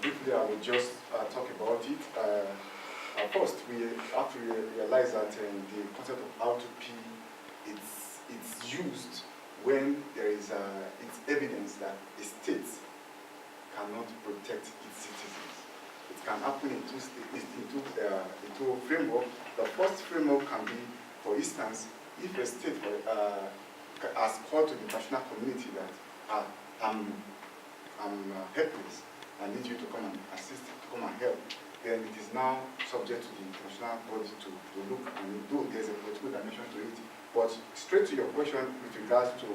briefly, I will just talk about it. First, we have to realize that the concept of R2P, it's used when there is it's evidence that a state cannot protect its citizens. It can happen into a framework. The first framework can be, for instance, if a state has called to the international community that I'm helpless, I need you to come and assist, to come and help, then it is now subject to the international body to look and do. There's a political dimension to it. But straight to your question with regards to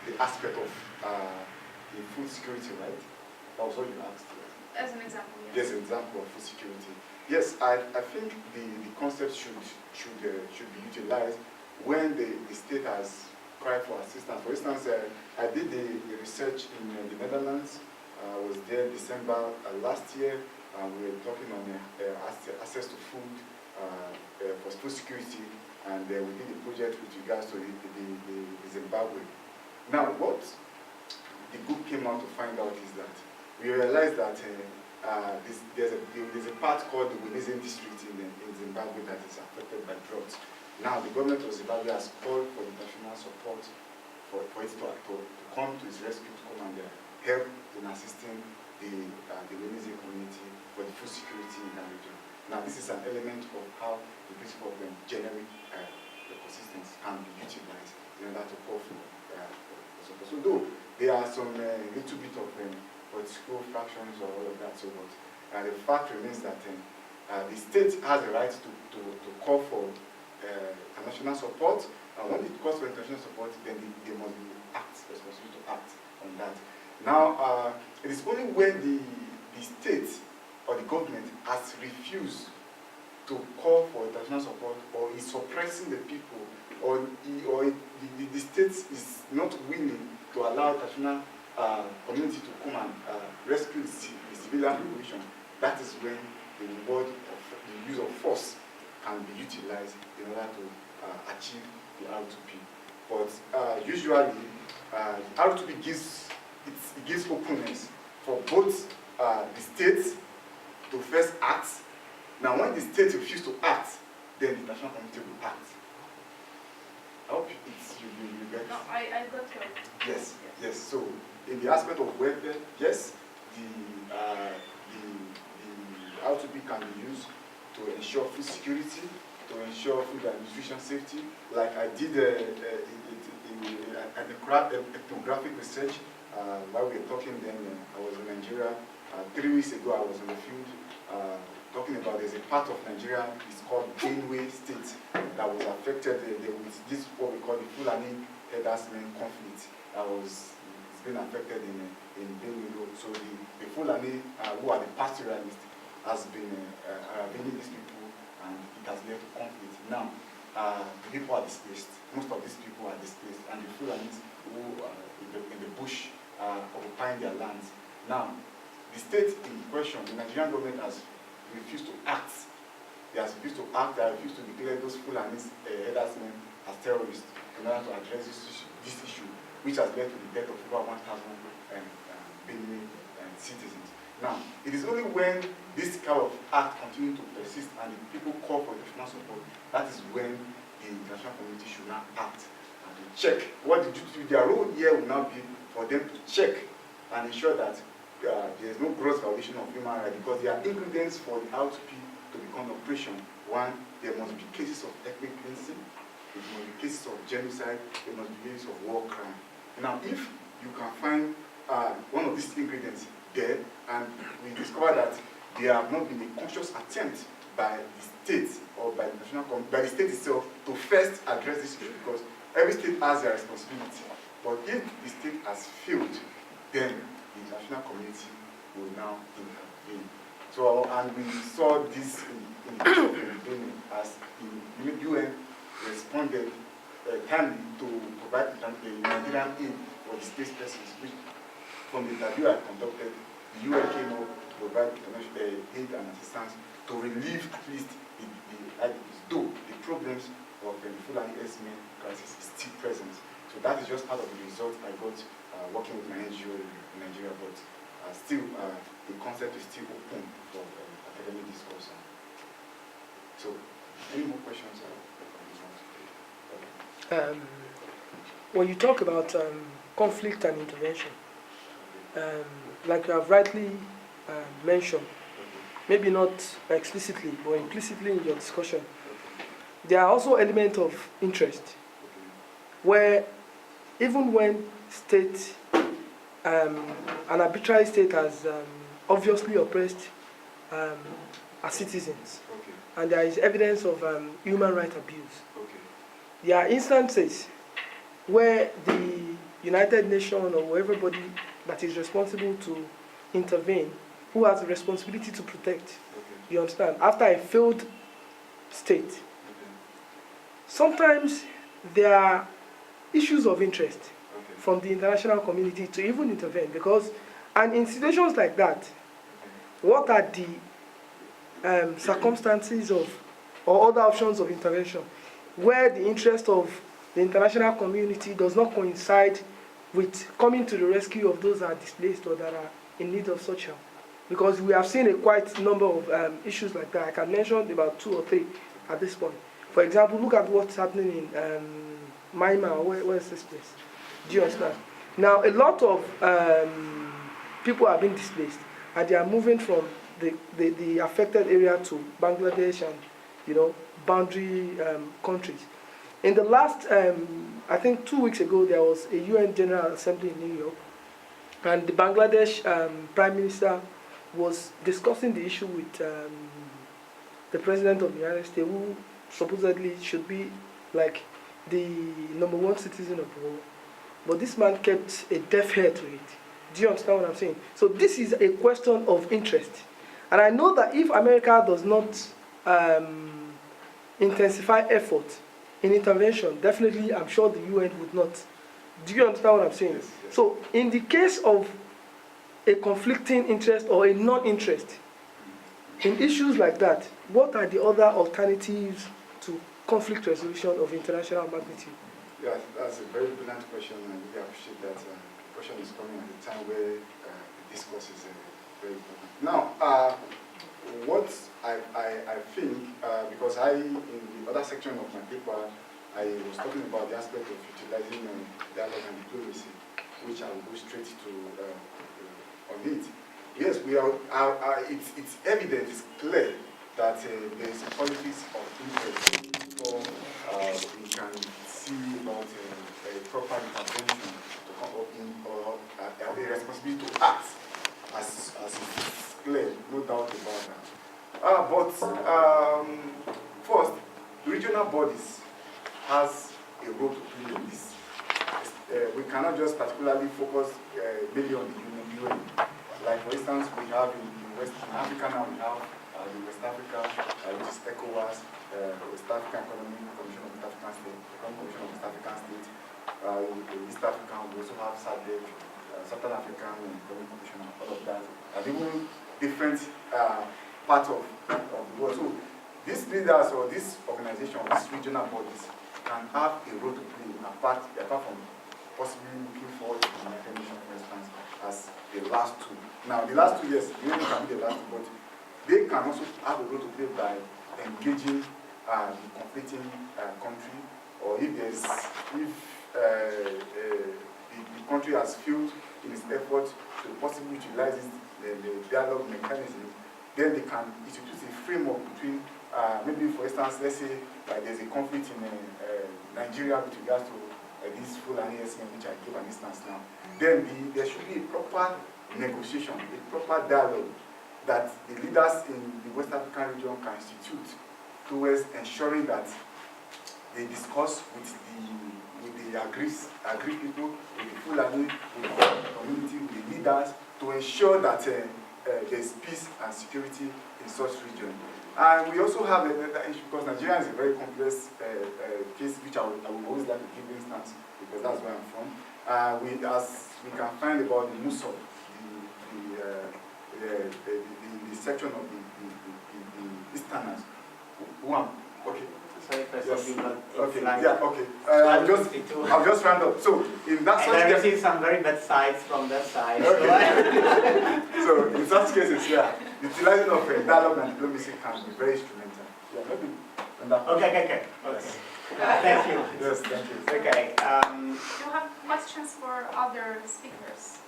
the aspect of the food security, right? That was what you asked. As an example, yes. Yes, an example of food security. Yes, I think the concept should be utilized when the state has cried for assistance. For instance, I did the research in the Netherlands. I was there in December last year. We were talking on access to food for food security, and we did a project with regards to the Zimbabwe. Now, what the group came out to find out is that we realized that there's a part called the Utilising district in Zimbabwe that is affected by drought. Now, the government of Zimbabwe has called for international support for it to come to its rescue, to come and help in assisting the Utilising community for the food security in that region. Now, this is an element of how the principle of generic ecosystems can be utilized in order to call for support. So, though there are some little bit of political fractions or all of that, so but the fact remains that the state has the right to call for international support, and when it calls for international support, then they must be responsible to act on that. Now, it is only when the state or the government has refused to call for international support, or is suppressing the people, or the state is not willing to allow international community to come and rescue the civilian population, that is when the use of force can be utilized in order to achieve the R2P. But usually, R2P gives openness for both the states to first act. Now, when the state refuses to act, then the international community will act. I hope you get it. No, I got your Yes. So, in the aspect of welfare, yes, the R2P can be used to ensure food security, to ensure food and nutrition safety. Like I did ethnographic research while we were talking then. I was in Nigeria. 3 weeks ago, I was in the field talking about there's a part of Nigeria, it's called Benue State, that was affected with this, what we call the Fulani herdsmen conflict. It's been affected in Benue. So the Fulani, who are the pastoralists, has been ravaging these people, and it has led to conflict. Now, the people are displaced. Most of these people are displaced, and the Fulanis who are in the bush are occupying their lands. Now, the state in question, the Nigerian government has refused to act. They have refused to act. They have refused to declare those Fulanis herdsmen as terrorists in order to address this issue, which has led to the death of over 1,000 Benue citizens. Now, it is only when this kind of act continues to persist and the people call for international support, that is when the international community should now act and to check what the duty. Their role here will now be for them to check and ensure that there is no gross violation of human rights, because there are ingredients for the R2P to become operation. One, there must be cases of ethnic cleansing, there must be cases of genocide, there must be cases of war crime. Now, if you can find one of these ingredients there, and we discover that there have not been a conscious attempt by the state or by the state itself to first address this issue, because every state has their responsibility. But if the state has failed, then the international community will now intervene. So, and we saw this in the case of Benin, as the UN responded timely to provide humanitarian aid for displaced persons, which from the interview I conducted, the UN came up to provide international aid and assistance to relieve at least the IDPs, though the problems of the Fulani herdsmen crisis is still present. So that is just part of the result I got working with my NGO in Nigeria. But still the concept is still open for academic discussion. So, any more questions? When you talk about conflict and intervention, like you have rightly mentioned, maybe not explicitly, but implicitly in your discussion, there are also elements of interest where even when state, an arbitrary state has obviously oppressed our citizens, and there is evidence of human rights abuse. There are instances where the United Nations or everybody that is responsible to intervene, who has the responsibility to protect, you understand, after a failed state, sometimes there are issues of interest from the international community to even intervene, because, and in situations like that, what are the circumstances of, or other options of intervention, where the interest of the international community does not coincide with coming to the rescue of those that are displaced or that are in need of such help? Because we have seen a quite number of issues like that. I can mention about 2 or 3 at this point. For example, look at what's happening in Myanmar. Where is this place? Do you understand? Now, a lot of people are being displaced, and they are moving from the affected area to Bangladesh and, you know, boundary countries. In the last, I think 2 weeks ago, there was a UN General Assembly in New York, and the Bangladesh Prime Minister was discussing the issue with the President of the United States, who supposedly should be like the #1 citizen of the world. But this man kept a deaf ear to it. Do you understand what I'm saying? So this is a question of interest. And I know that if America does not intensify effort in intervention, definitely I'm sure the UN would not. Do you understand what I'm saying? Yes, yes. So in the case of a conflicting interest or a non-interest in issues like that, what are the other alternatives to conflict resolution of international magnitude? Yeah, that's a very brilliant question, and I really appreciate that the question is coming at a time where the discourse is very important. Now, what I think, because in the other section of my paper, I was talking about the aspect of utilizing dialogue and diplomacy, which I will go straight to on it. Yes, we are. It's evident, it's clear that there is politics of interest. So we can see about a proper intervention to come up in, or a responsibility to act, as it's clear, no doubt about that. But first, the regional bodies has a role to play in this. We cannot just particularly focus mainly on the UN. Like for instance, we have in West Africa now, we have the West Africa, which is ECOWAS, West African Economic Commission of West African States, Economic Commission of West African States, East African, we also have SADC, Southern African Economic Commission, all of that, and even different parts of the world. So these leaders or this organization, these regional bodies, can have a role to play apart from possibly looking forward to the United Nations, for instance, as the last 2. Now, the last 2 years, UN can be the last 2, but they can also have a role to play by engaging the conflicting country, or if the country has failed in its effort to possibly utilize the dialogue mechanism, then they can institute a framework between, maybe for instance, let's say there's a conflict in Nigeria with regards to this Fulani SM, which I give an instance now. Then there should be a proper negotiation, a proper dialogue that the leaders in the West African region can institute towards ensuring that they discuss with the aggrieved people, with the Fulani, with the community, with the leaders, to ensure that there's peace and security in such region. And we also have another issue, because Nigeria is a very complex case, which I would always like to give instance, because that's where I'm from. As we can find about the Musul, the section of the Easterners, okay, Sorry if I Yes. saw you, but Okay, like yeah, okay. I've just round up. So, in that and I such received some very bad sides from that side. Okay. So, in such cases, yeah, utilizing of dialogue and diplomacy can be very instrumental. Yeah, maybe. Okay. Yes. Thank you. Yes, thank you. Okay. Do you have questions for other speakers?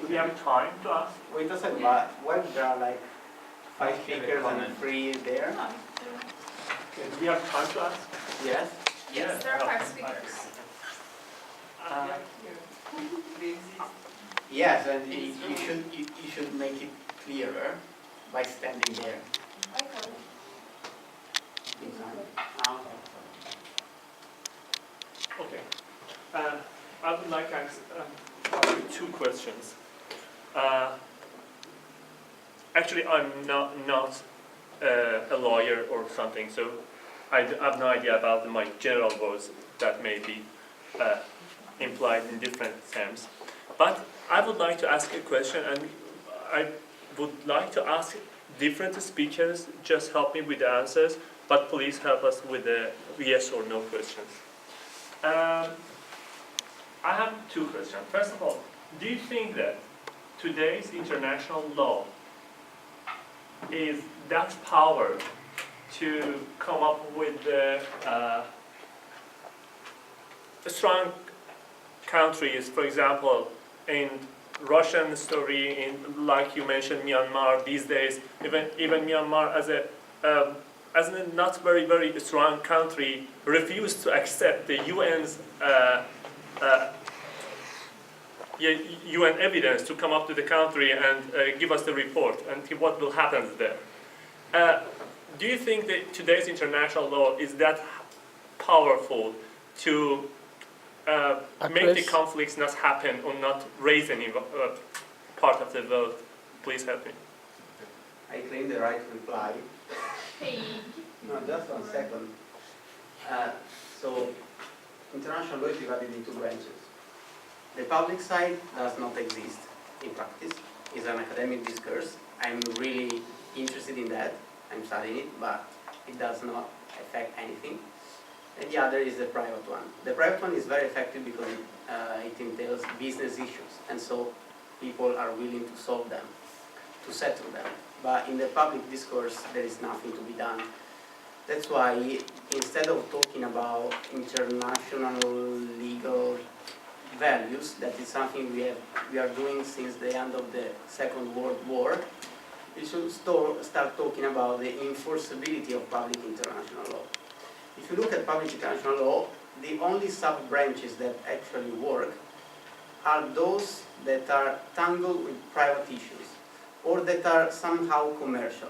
Do we have time to ask? We just said when there are like 5 speakers and 3 there. No. Okay, do we have time to ask? Yes. Yes, there are 5 speakers. Yes, and you should make it clearer by standing there. Okay. I would like to ask you 2 questions. Actually, I'm not a lawyer or something, so I have no idea about my general words that may be implied in different terms. But I would like to ask a question, and I would like to ask different speakers, just help me with the answers, but please help us with the yes or no questions. I have 2 questions. First of all, do you think that today's international law is that power to come up with strong countries, for example, in Russian story, in like you mentioned, Myanmar these days, even Myanmar as a not very strong country refused to accept the UN's UN evidence to come up to the country and give us the report and what will happen there. Do you think that today's international law is that powerful to make the conflicts not happen or not raise any part of the world? Please help me. I claim the right to reply. Hey. No, just 1 second. So, international law is divided into 2 branches. The public side does not exist in practice. It's an academic discourse. I'm really interested in that. I'm studying it, but it does not affect anything. And the other is the private one. The private one is very effective because it entails business issues, and so people are willing to solve them, to settle them. But in the public discourse, there is nothing to be done. That's why instead of talking about international legal values, that is something we are doing since the end of the Second World War, we should start talking about the enforceability of public international law. If you look at public international law, the only sub-branches that actually work are those that are tangled with private issues or that are somehow commercial.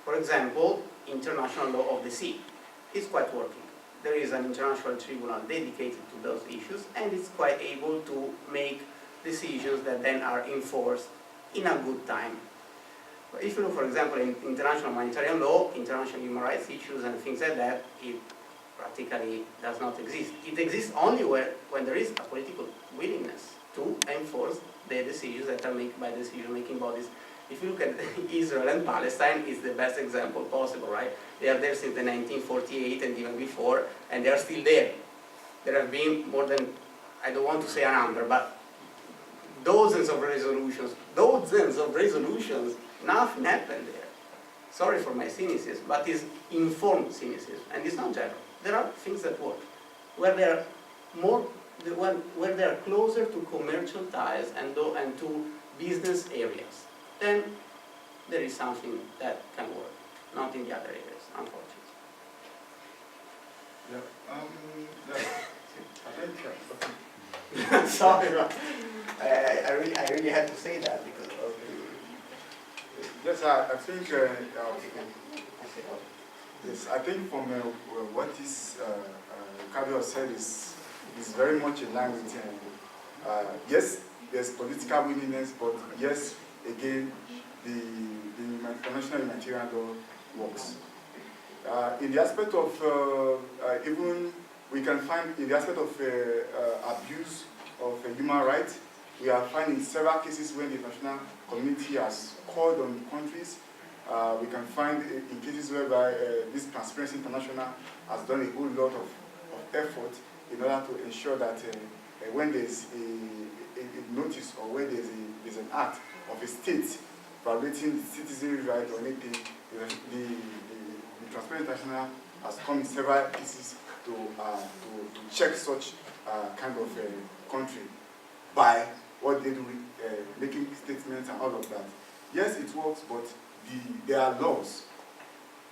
For example, international law of the sea is quite working. There is an international tribunal dedicated to those issues, and it's quite able to make decisions that then are enforced in a good time. But if you look, for example, in international humanitarian law, international human rights issues and things like that, it practically does not exist. It exists only when there is a political willingness to enforce the decisions that are made by decision-making bodies. If you look at Israel and Palestine, it's the best example possible, right? They are there since the 1948 and even before, and they are still there. There have been more than, I don't want to say a number, but dozens of resolutions, nothing happened there. Sorry for my cynicism, but it's informed cynicism, and it's not general. There are things that work, where they are where they are closer to commercial ties and to business areas. Then there is something that can work, not in the other areas, unfortunately. Yeah. Sorry, but I really had to say that because. Yes, I think. Yes, I think from what is Ricardo said is very much in line with. Yes, there's political willingness, but yes, again, the international humanitarian law works. In the aspect of even we can find in the aspect of abuse of human rights, we are finding several cases when the international community has called on countries we can find in cases whereby this Transparency International has done a whole lot of effort in order to ensure that when there's a notice or when there's an act of a state violating the citizenry right or anything, the Transparency International has come in several cases to check such kind of country by what they do, making statements and all of that. Yes, it works, but there are laws,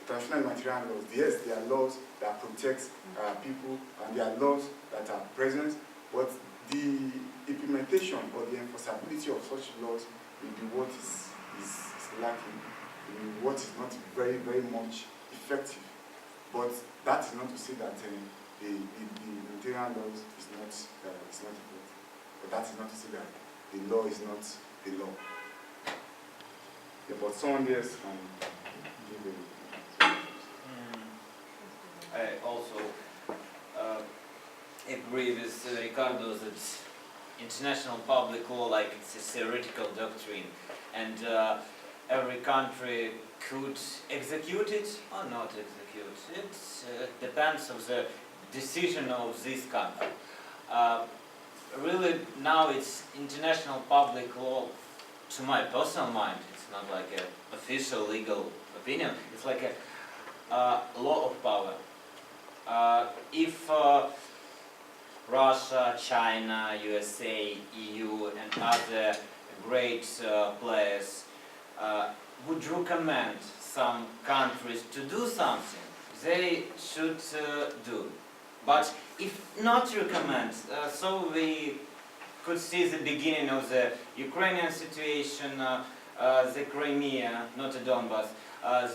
international humanitarian laws. Yes, there are laws that protect people, and there are laws that are present, but the implementation or the enforceability of such laws will be what is lacking, what is not very, very much effective. But that is not to say that the humanitarian laws is not effective. But that is not to say that the law is not the law. Yeah, but someone else can give a... I also agree with Ricardo that international public law, like it's a theoretical doctrine, and every country could execute it or not execute it. It depends on the decision of this country. Really, now it's international public law. To my personal mind, it's not like an official legal opinion. It's like a law of power. If Russia, China, USA, EU, and other great players would recommend some countries to do something, they should do. But if not recommend, so we could see the beginning of the Ukrainian situation, the Crimea, not the Donbass,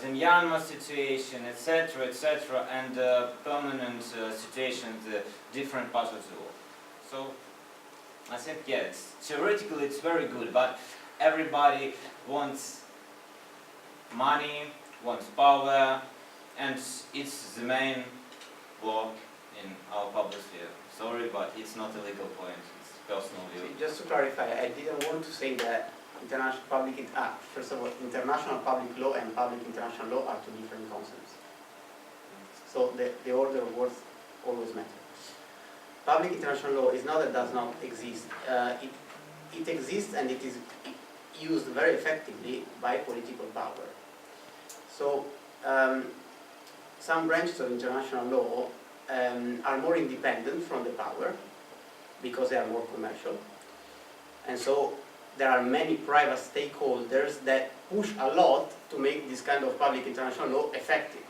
the Myanmar situation, etc., etc., and permanent situation in the different parts of the world. So I think, yes, theoretically it's very good, but everybody wants money, wants power, and it's the main law in our public sphere. Sorry, but it's not a legal point. Personal view. Just to clarify, I didn't want to say that international public, first of all, international public law and public international law are two different concepts. So the order of words always matter. Public international law is not that it does not exist. It exists and it is used very effectively by political power. So some branches of international law are more independent from the power, because they are more commercial. And so there are many private stakeholders that push a lot to make this kind of public international law effective.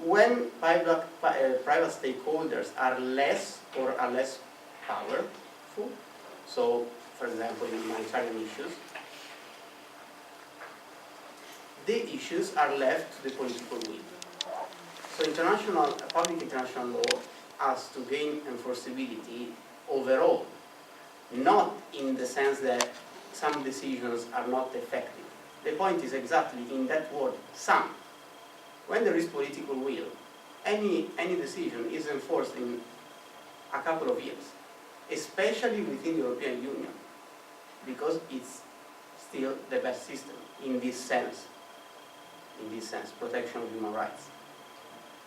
When private stakeholders are less powerful, so for example in humanitarian issues, the issues are left to the political will. So public international law has to gain enforceability overall, not in the sense that some decisions are not effective. The point is exactly in that word, some. When there is political will, any decision is enforced in a couple of years, especially within the European Union, because it's still the best system in this sense, protection of human rights.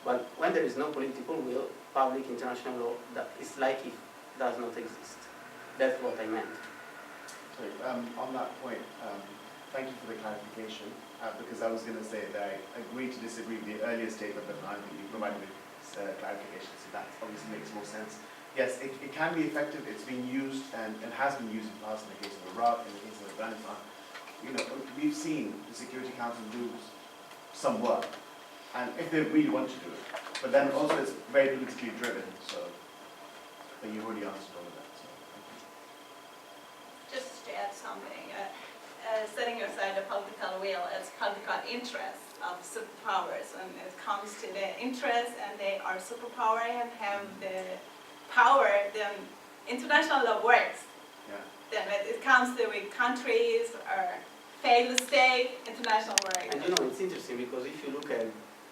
But when there is no political will, public international law is like it does not exist. That's what I meant. Sorry, on that point, thank you for the clarification, because I was going to say that I agree to disagree with the earlier statement, but now that you provided with clarification, so that obviously makes more sense. Yes, it can be effective. It's been used and has been used in the past in the case of Iraq, in the case of Afghanistan. You know, we've seen the Security Council do some work, and if they really want to do it. But then also it's very politically driven, so but you've already answered all of that. So. Just to add something, setting aside the political will as political interests of superpowers, when it comes to the interests and they are superpower and have the power, then international law works. Yeah. Then when it comes to with countries or failed state, international work. And you know, it's interesting because if you look at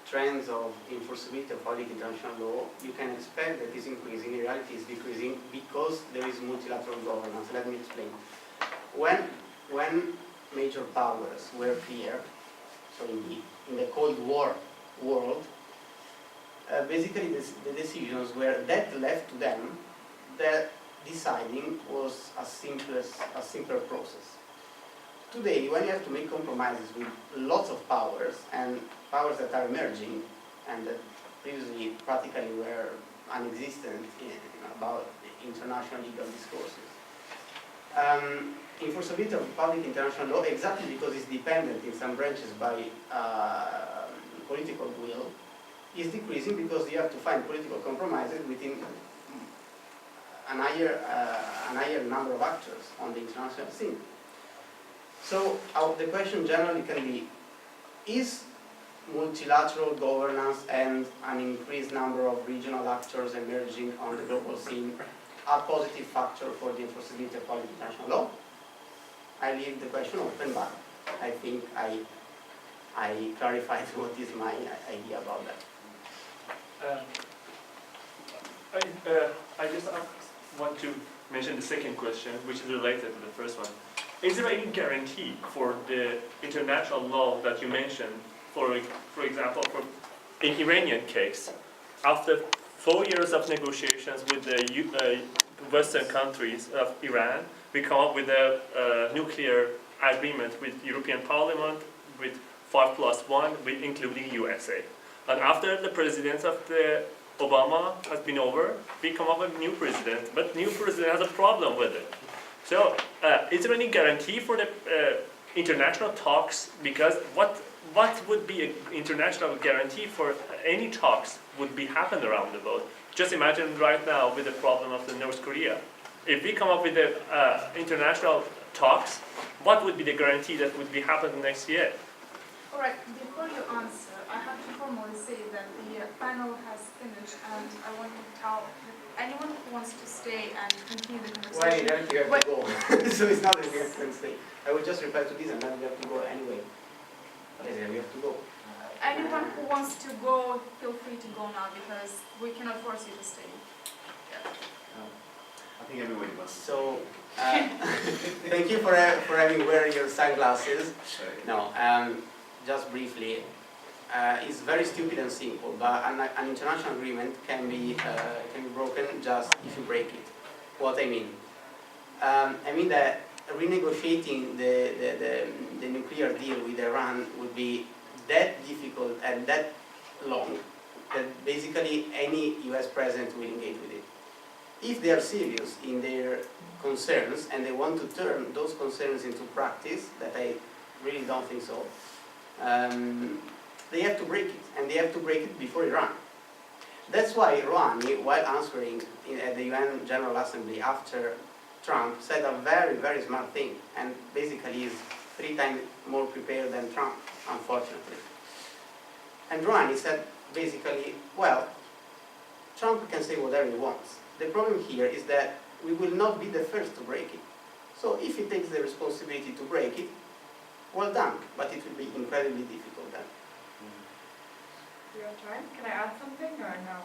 trends of enforceability of public international law, you can expect that it's increasing. In reality, it's decreasing because there is multilateral governance. Let me explain. When major powers were clear, so in the Cold War world, basically the decisions were that left to them, that deciding was a simpler process. Today, when you have to make compromises with lots of powers, and powers that are emerging, and that previously practically were non-existent about international legal discourses, enforceability of public international law, exactly because it's dependent in some branches by political will, is decreasing because you have to find political compromises within an higher number of actors on the international scene. So the question generally can be, is multilateral governance and an increased number of regional actors emerging on the global scene a positive factor for the enforceability of public international law? I leave the question open, but I think I clarified what is my idea about that. I just want to mention the second question, which is related to the first one. Is there any guarantee for the international law that you mentioned, for example, for in Iranian case, after 4 years of negotiations with the Western countries of Iran, we come up with a nuclear agreement with European Parliament with 5+1, with including USA. And after the president of the Obama has been over, we come up with a new president, but new president has a problem with it. So, is there any guarantee for the international talks? Because what would be an international guarantee for any talks would be happen around the world? Just imagine right now with the problem of the North Korea. If we come up with the international talks, what would be the guarantee that would be happening next year? All right, before you answer, I have to formally say that the panel has finished, and I want to tell anyone who wants to stay and continue the Why conversation. don't you have to go? So it's not that we have to stay. I will just reply to this and then we have to go anyway. Okay, we have to go. Anyone who wants to go, feel free to go now, because we cannot force you to stay. I think everybody must. So, thank you for having wearing your sunglasses. No, just briefly, it's very stupid and simple, but an international agreement can be broken just if you break it. What I mean? I mean that renegotiating the nuclear deal with Iran would be that difficult and that long that basically any US president will engage with it. If they are serious in their concerns and they want to turn those concerns into practice, that I really don't think so, they have to break it, and they have to break it before Iran. That's why Rouhani, while answering at the UN General Assembly after Trump, said a very, very smart thing, and basically is 3 times more prepared than Trump, unfortunately. And Rouhani said basically, well, Trump can say whatever he wants. The problem here is that we will not be the first to break it. So if he takes the responsibility to break it, well done, but it will be incredibly difficult then. Do you have time? Can I add something or no?